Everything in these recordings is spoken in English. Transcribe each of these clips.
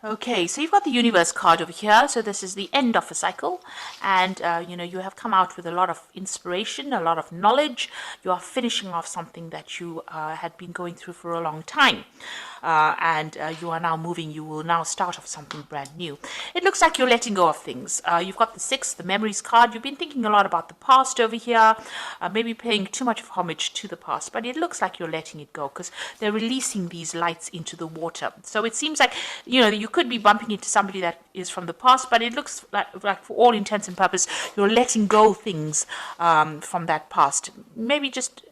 Okay, so you've got the universe card over here. So this is the end of a cycle, and you have come out with a lot of inspiration, a lot of knowledge. You are finishing off something that you had been going through for a long time, and you are now moving. You will now start off something brand new. It looks like you're letting go of things. You've got the six, the memories card. You've been thinking a lot about the past over here, maybe paying too much of homage to the past, but it looks like you're letting it go because they're releasing these lights into the water. So it seems like you could be bumping into somebody that is from the past, but it looks like for all intents and purposes, you're letting go things from that past. Maybe just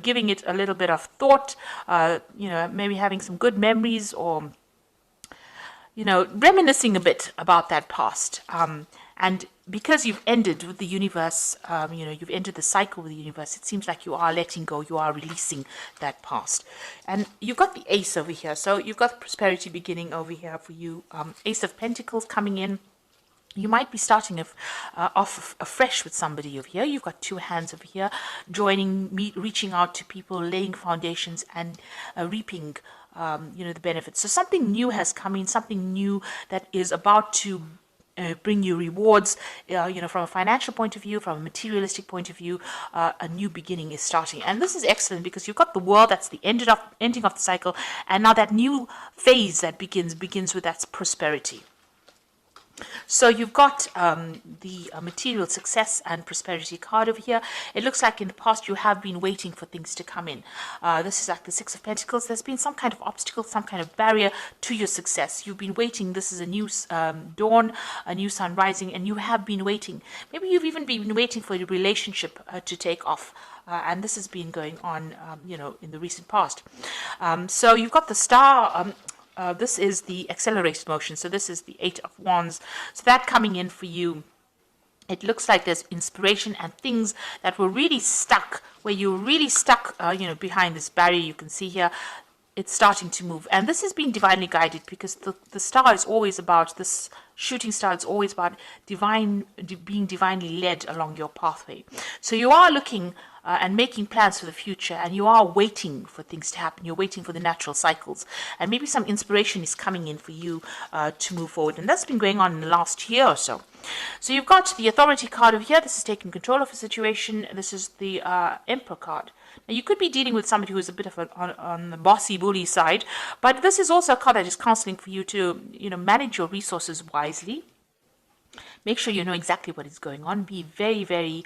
giving it a little bit of thought. Maybe having some good memories, or reminiscing a bit about that past. And because you've ended with the universe, you've entered the cycle with the universe, it seems like you are letting go, you are releasing that past. And you've got the ace over here. So you've got prosperity beginning over here for you. Ace of Pentacles coming in. You might be starting off afresh with somebody over here. You've got two hands over here, reaching out to people, laying foundations, and reaping the benefits. So something new has come in, something new that is about to bring you rewards, from a financial point of view, from a materialistic point of view. A new beginning is starting, and this is excellent because you've got the world, that's the ending of the cycle, and now that new phase that begins with that prosperity. So you've got the material success and prosperity card over here. It looks like in the past you have been waiting for things to come in. This is like the Six of Pentacles. There's been some kind of obstacle, some kind of barrier to your success. You've been waiting. This is a new dawn, a new sun rising, and you have been waiting. Maybe you've even been waiting for your relationship to take off. And this has been going on, in the recent past. So you've got the star. This is the accelerated motion. So this is the Eight of Wands. So that coming in for you, it looks like there's inspiration and things that were really stuck, where you're really stuck, behind this barrier you can see here. It's starting to move. And this has been divinely guided because the star is always about, this shooting star is always about being divinely led along your pathway. So you are looking and making plans for the future, and you are waiting for things to happen. You're waiting for the natural cycles, and maybe some inspiration is coming in for you to move forward, and that's been going on in the last year or so. So you've got the authority card over here. This is taking control of a situation. This is the Emperor card. Now you could be dealing with somebody who is a bit of on the bossy bully side, but this is also a card that is counseling for you to manage your resources wisely. Make sure you know exactly what is going on. Be very, very,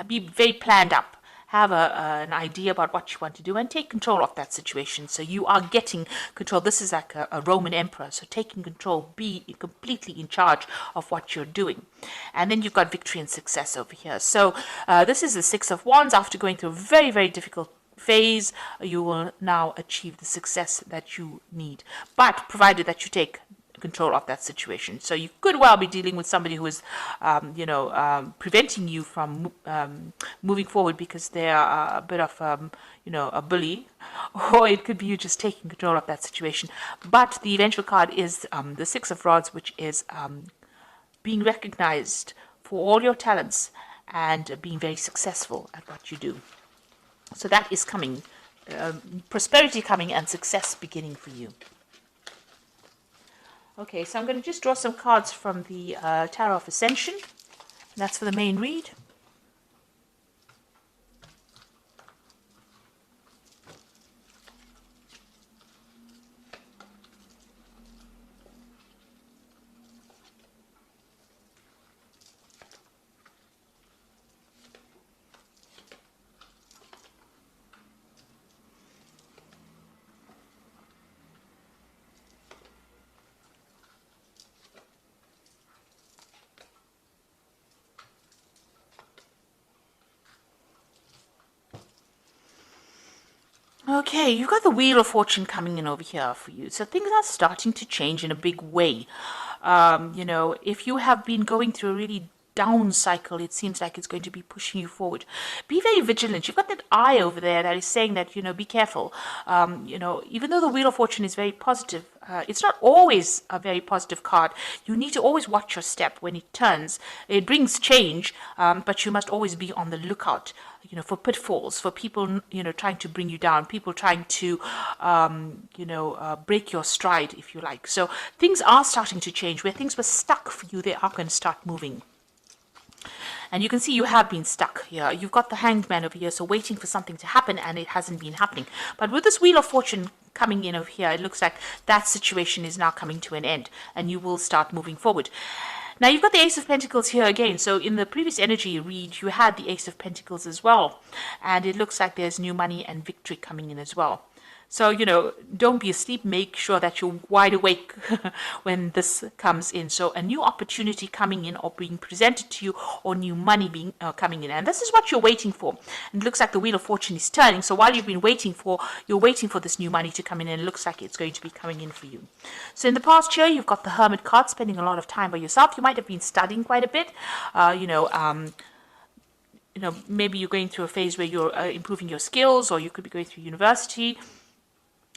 be very planned up. Have an idea about what you want to do and take control of that situation. So you are getting control. This is like a Roman emperor. So taking control, be completely in charge of what you're doing. And then you've got victory and success over here. So this is the Six of Wands. After going through a very, very difficult phase, you will now achieve the success that you need. But provided that you take control of that situation. So you could well be dealing with somebody who is, preventing you from moving forward because they are a bit of, a bully, or it could be you just taking control of that situation. But the eventual card is the Six of Rods, which is being recognized for all your talents and being very successful at what you do. So that is coming, prosperity coming and success beginning for you. Okay, so I'm going to just draw some cards from the Tarot of Ascension. And that's for the main read. Okay, you've got the Wheel of Fortune coming in over here for you. So things are starting to change in a big way. If you have been going through a really down cycle, it seems like it's going to be pushing you forward. Be very vigilant. You've got that eye over there that is saying that, be careful. Even though the Wheel of Fortune is very positive, it's not always a very positive card. You need to always watch your step when it turns. It brings change, but you must always be on the lookout, for pitfalls, for people, trying to bring you down, people trying to, break your stride, if you like. So things are starting to change. Where things were stuck for you, they are going to start moving. And you can see you have been stuck here. You've got the Hanged Man over here, so waiting for something to happen, and it hasn't been happening. But with this Wheel of Fortune coming in over here, it looks like that situation is now coming to an end, and you will start moving forward. Now, you've got the Ace of Pentacles here again. So in the previous energy read, you had the Ace of Pentacles as well. And it looks like there's new money and victory coming in as well. So, don't be asleep. Make sure that you're wide awake when this comes in. So a new opportunity coming in or being presented to you, or new money being coming in. And this is what you're waiting for. And it looks like the Wheel of Fortune is turning. So while you've been you're waiting for this new money to come in, and it looks like it's going to be coming in for you. So in the past year, you've got the Hermit card, spending a lot of time by yourself. You might have been studying quite a bit, maybe you're going through a phase where you're improving your skills, or you could be going through university.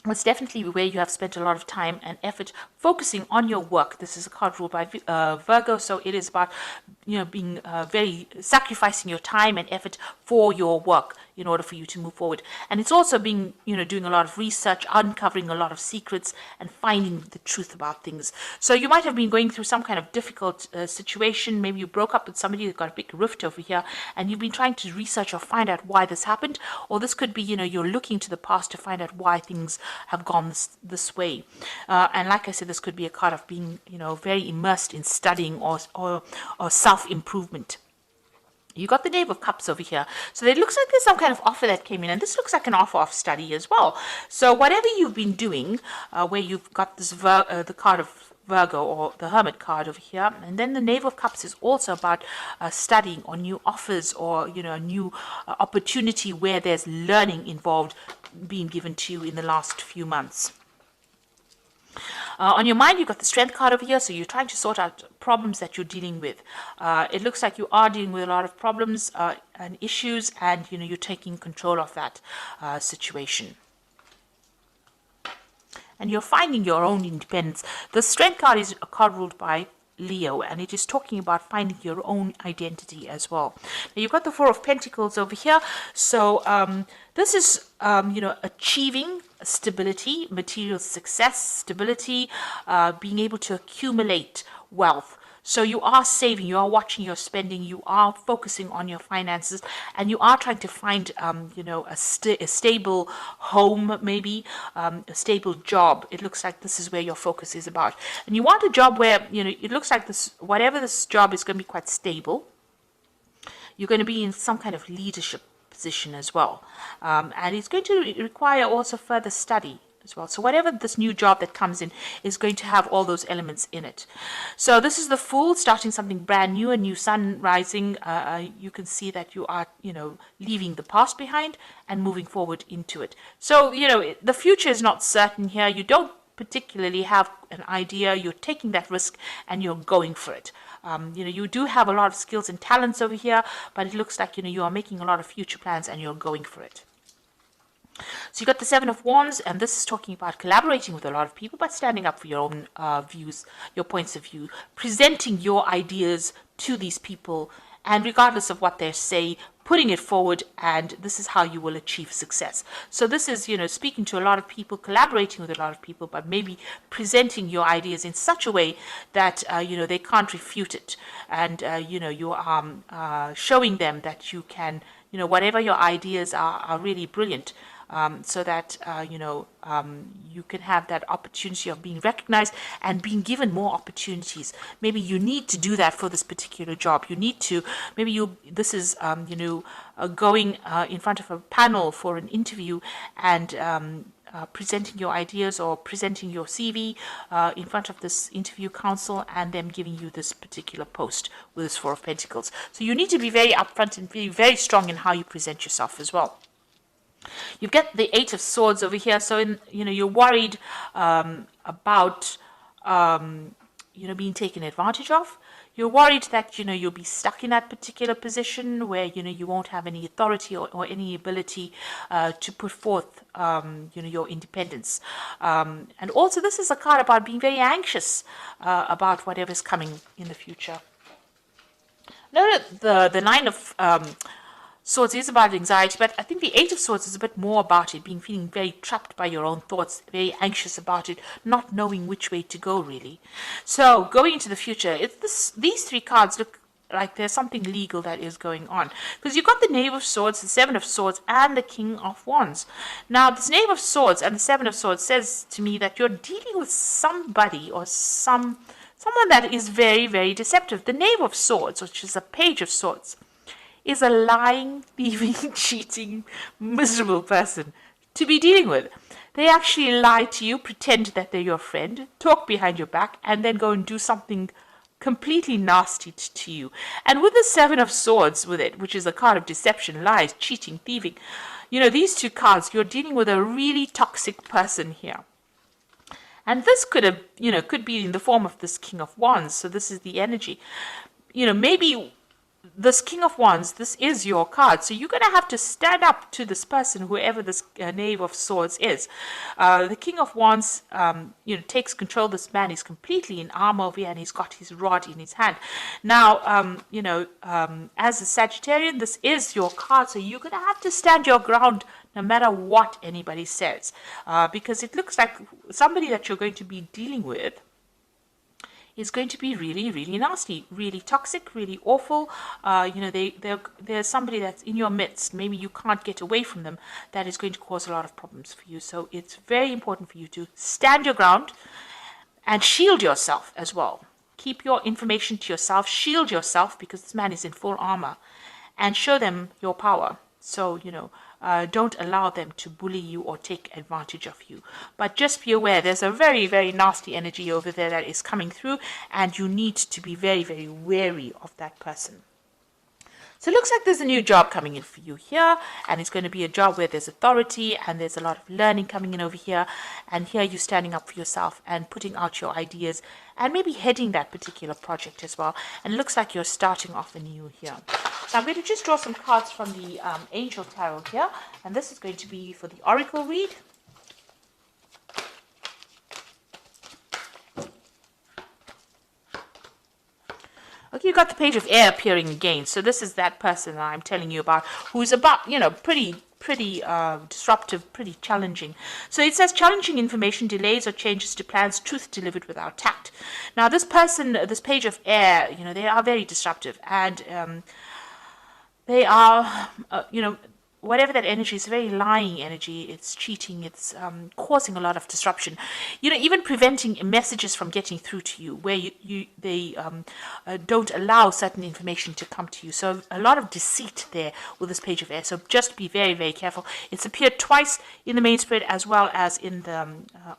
It's definitely where you have spent a lot of time and effort focusing on your work. This is a card ruled by Virgo, so it is about being sacrificing your time and effort for your work in order for you to move forward. And it's also being doing a lot of research, uncovering a lot of secrets, and finding the truth about things. So you might have been going through some kind of difficult situation. Maybe you broke up with somebody, you've got a big rift over here, and you've been trying to research or find out why this happened. Or this could be you're looking to the past to find out why things have gone this way. And like I said, this could be a card of being very immersed in studying or self-improvement. You got the Knave of Cups over here. So it looks like there's some kind of offer that came in, and this looks like an offer of study as well. So whatever you've been doing, where you've got this the card of Virgo, or the Hermit card over here, and then the Knave of Cups is also about studying, or new offers, or a new opportunity where there's learning involved being given to you in the last few months. On your mind, you've got the Strength card over here, so you're trying to sort out problems that you're dealing with. It looks like you are dealing with a lot of problems and issues, and you're taking control of that situation. And you're finding your own independence. The Strength card is a card ruled by Leo, and it is talking about finding your own identity as well. Now, you've got the Four of Pentacles over here, so this is achieving stability, material success, stability, being able to accumulate wealth. So you are saving, you are watching your spending, you are focusing on your finances, and you are trying to find, a stable home, maybe a stable job. It looks like this is where your focus is about. And you want a job where, it looks like whatever this job is going to be quite stable. You're going to be in some kind of leadership position as well. And it's going to require also further study as well. So whatever this new job that comes in is going to have all those elements in it. So this is the Fool, starting something brand new, a new sun rising. You can see that you are, leaving the past behind and moving forward into it. So, the future is not certain here. You don't particularly have an idea. You're taking that risk and you're going for it. You do have a lot of skills and talents over here, but it looks like, you are making a lot of future plans and you're going for it. So you got the Seven of Wands, and this is talking about collaborating with a lot of people, but standing up for your own views, your points of view, presenting your ideas to these people, and regardless of what they say, putting it forward, and this is how you will achieve success. So this is, speaking to a lot of people, collaborating with a lot of people, but maybe presenting your ideas in such a way that, they can't refute it. And, you are showing them that you can, whatever your ideas are really brilliant. So that, you can have that opportunity of being recognized and being given more opportunities. Maybe you need to do that for this particular job. You need to, this is, going in front of a panel for an interview and presenting your ideas or presenting your CV in front of this interview council, and them giving you this particular post with this Four of Pentacles. So you need to be very upfront and be very strong in how you present yourself as well. You get the Eight of Swords over here, so you're worried about being taken advantage of. You're worried that, you'll be stuck in that particular position where, you won't have any authority or any ability to put forth, your independence. And also, this is a card about being very anxious about whatever's coming in the future. No, the Nine of Swords is about anxiety, but I think the Eight of Swords is a bit more about it, feeling very trapped by your own thoughts, very anxious about it, not knowing which way to go, really. So, going into the future, these three cards look like there's something legal that is going on. Because you've got the Knave of Swords, the Seven of Swords, and the King of Wands. Now, this Knave of Swords and the Seven of Swords says to me that you're dealing with somebody or someone that is very, very deceptive. The Knave of Swords, which is a Page of Swords, is a lying, thieving, cheating, miserable person to be dealing with. They actually lie to you, pretend that they're your friend, talk behind your back, and then go and do something completely nasty to you. And with the Seven of Swords with it, which is a card of deception, lies, cheating, thieving, these two cards, you're dealing with a really toxic person here. And this could be in the form of this King of Wands. So this is the energy. Maybe this King of Wands, this is your card. So you're going to have to stand up to this person, whoever this Knave of Swords is. The King of Wands, takes control. This man is completely in armor over here, and he's got his rod in his hand. Now, as a Sagittarian, this is your card. So you're going to have to stand your ground no matter what anybody says. Because it looks like somebody that you're going to be dealing with is going to be really, really nasty, really toxic, really awful. There's somebody that's in your midst. Maybe you can't get away from them. That is going to cause a lot of problems for you. So it's very important for you to stand your ground and shield yourself as well. Keep your information to yourself. Shield yourself, because this man is in full armor, and show them your power. So, don't allow them to bully you or take advantage of you. But just be aware, there's a very, very nasty energy over there that is coming through, and you need to be very, very wary of that person. So it looks like there's a new job coming in for you here, and it's going to be a job where there's authority and there's a lot of learning coming in over here. And here you're standing up for yourself and putting out your ideas and maybe heading that particular project as well. And it looks like you're starting off anew here. So I'm going to just draw some cards from the Angel Tarot here, and this is going to be for the Oracle read. Okay, you got the Page of Air appearing again. So this is that person that I'm telling you about, who's about, pretty disruptive, pretty challenging. So it says challenging information, delays or changes to plans, truth delivered without tact. Now this person, this Page of Air, they are very disruptive, and they are, whatever that energy is, very lying energy. It's cheating. It's causing a lot of disruption. Even preventing messages from getting through to you, where they don't allow certain information to come to you. So a lot of deceit there with this Page of Air. So just be very, very careful. It's appeared twice in the main spread as well as in the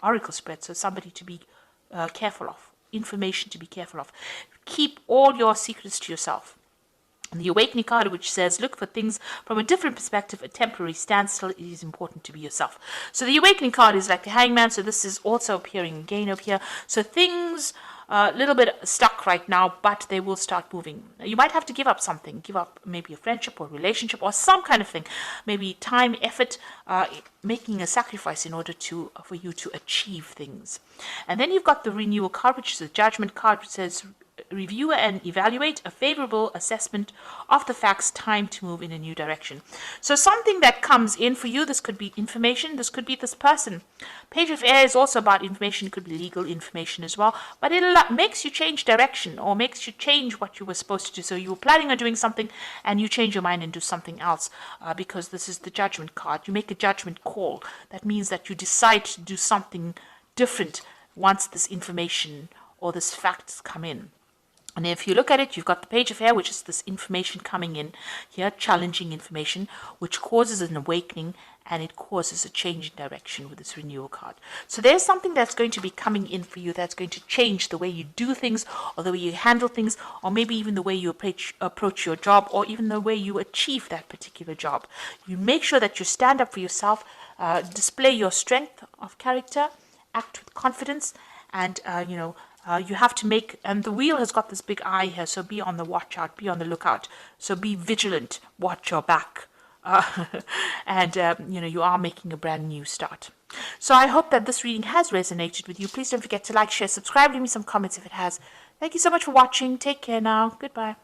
Oracle spread. So somebody to be careful of. Information to be careful of. Keep all your secrets to yourself. The Awakening card, which says, look for things from a different perspective, a temporary standstill. It is important to be yourself. So the Awakening card is like the Hangman. So this is also appearing again over here. So things a little bit stuck right now, but they will start moving. You might have to give up something. Give up maybe a friendship or relationship or some kind of thing. Maybe time, effort, making a sacrifice in order for you to achieve things. And then you've got the Renewal card, which is a Judgment card, which says, review and evaluate a favorable assessment of the facts, time to move in a new direction. So something that comes in for you, this could be information, this could be this person. Page of Air is also about information, it could be legal information as well, but it makes you change direction or makes you change what you were supposed to do. So you were planning on doing something and you change your mind and do something else because this is the Judgment card. You make a judgment call. That means that you decide to do something different once this information or this facts come in. And if you look at it, you've got the Page of Air, which is this information coming in here, challenging information, which causes an awakening and it causes a change in direction with this Renewal card. So there's something that's going to be coming in for you that's going to change the way you do things or the way you handle things or maybe even the way you approach your job or even the way you achieve that particular job. You make sure that you stand up for yourself, display your strength of character, act with confidence, and You have to make, and the wheel has got this big eye here, so be on the watch out, be on the lookout. So be vigilant, watch your back. And, you are making a brand new start. So I hope that this reading has resonated with you. Please don't forget to like, share, subscribe, leave me some comments if it has. Thank you so much for watching. Take care now. Goodbye.